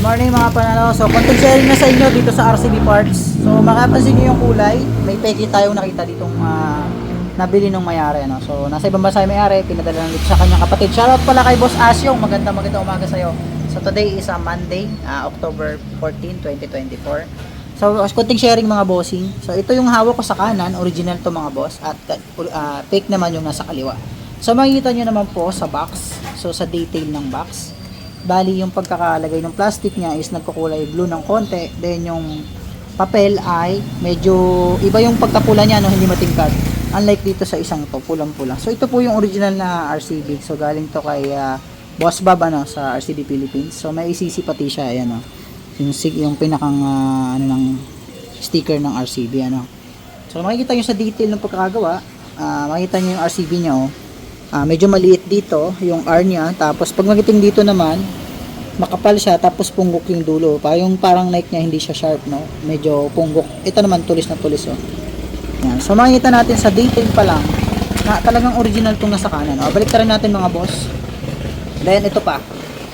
Morning mga panalo. So, content sharing na sa inyo dito sa RCB Parts. So, makapansin nyo yung kulay. May peki tayong nakita ditong nabili ng may-ari. Ano? So, nasa ibang bansa yung may-ari. Pinadala lang dito sa kanyang kapatid. Shoutout pala kay Boss Asyong. Magandang umaga sa'yo. So, today is a Monday, October 14, 2024. So, content sharing mga bossing. So, ito yung hawak ko sa kanan. Original to mga boss. At fake naman yung nasa kaliwa. So, makikita nyo naman po sa box. So, sa detail ng box. Bali yung pagkakalagay ng plastic niya is nagkukulay blue ng konti, then yung papel ay medyo iba yung pagkapula niya, no, hindi matingkad, unlike dito sa isang to, pulang-pula. So ito po yung original na RCB, so galing to kay Boss Bob ano, sa RCB Philippines. So may ICC pati siya, ayan, no, yung pinakang ano ng sticker ng RCB ano. So makikita nyo sa detail ng pagkakagawa, makikita nyo yung RCB niya, oh. Medyo maliit dito yung R niya, tapos pag magiting dito naman makapal siya, tapos punggok yung dulo, parang Nike niya hindi siya sharp, no, medyo punggok. Ito naman tulis na tulis, oh. Yan. So makikita natin sa detail pa lang na talagang original tong nasa kanan, oh. Balik rin natin mga boss. Then ito pa,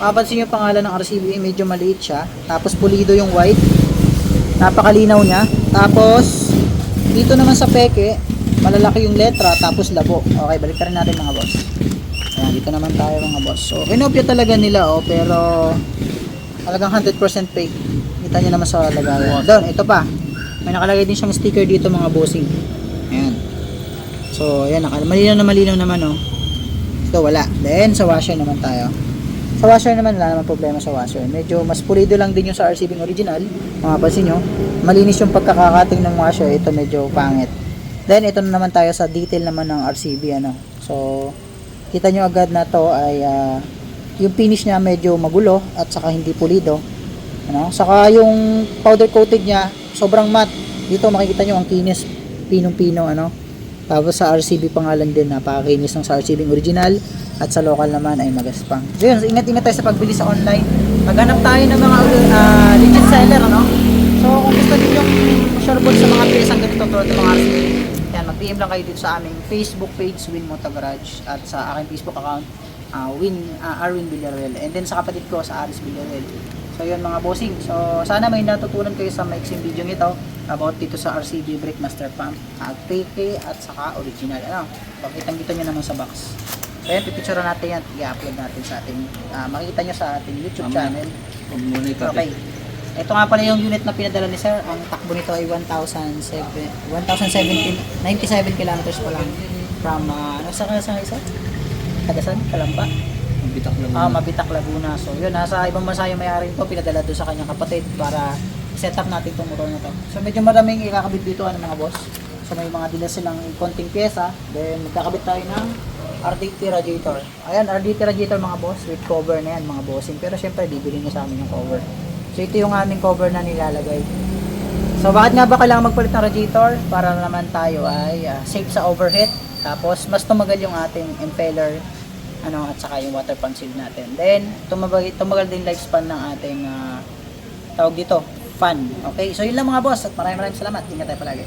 mapapansin yung pangalan ng RCB, medyo maliit siya, tapos pulido yung white, napakalinaw niya. Tapos dito naman sa peke malalaki yung letra, tapos labo. Okay, balik rin natin mga boss. Ayan, dito naman tayo mga boss. So, kinopya talaga nila, oh, pero talagang 100% fake. Kita nyo naman sa lagayan. Doon, ito pa. May nakalagay din siyang sticker dito mga bossing. Ayan. So, ayan, malinaw naman, oh. Ito, wala. Then, sa washer naman tayo. Sa washer naman, wala naman problema sa washer. Medyo mas pulido lang din yung sa RCB original. Mga pansin nyo, malinis yung pagkakakating ng washer. Ito medyo pangit. Then, ito na naman tayo sa detail naman ng RCB, ano. So, kita nyo agad na to ay yung finish niya medyo magulo at saka hindi pulido. Ano? Saka yung powder coated niya, sobrang matte. Dito makikita nyo ang kinis, pinong-pino, ano. Tapos sa RCB pangalan din, napakakinis ng sa RCB original. At sa local naman ay magaspang. So, yun, ingat-ingat tayo sa pagbili sa online. Maghanap tayo ng mga legit seller, ano. So, kung gusto niyo yung sureball sa mga pyesang ganito tulad ng mga RCB, yan, mag-PM lang kayo dito sa aming Facebook page, Win Moto Garage, at sa aking Facebook account, Arwin Villarreal, and then sa kapatid ko, sa Aris Villarreal. So yun mga bossing, so sana may natutunan kayo sa maiksing video nito about dito sa RCB Brake Master Pump at fake at saka original, ano, pakitang-kita nyo naman sa box. So yan, pipicture natin yan, i-upload natin sa ating, makikita nyo sa ating YouTube channel. Okay. Ito nga pala yung unit na pinadala ni sir. Ang takbo nito ay 97 kilometers pa lang from saan isa? Kagasan? Kalamba? Mabitak Laguna. Mabitak Laguna. So yun, nasa ibang bansa yung may-ari ito, pinadala doon sa kanyang kapatid para set up natin itong motor na to. So medyo maraming ikakabit dito mga boss. So may mga dila silang konting pyesa. Then magkakabit tayo ng RDT radiator. Ayan, RDT radiator mga boss, with cover na yan mga bossing. Pero syempre bibili nyo sa amin yung cover. So ito yung aming cover na nilalagay. So bakit nga ba kailangan magpalit ng radiator? Para naman tayo ay safe sa overheat. Tapos mas tumagal yung ating impeller, ano, at saka yung water pump seal natin. Then tumagal din lifespan ng ating tawag dito, fan. Okay, so yun lang mga boss, at maraming salamat. Ingat tayo palagi.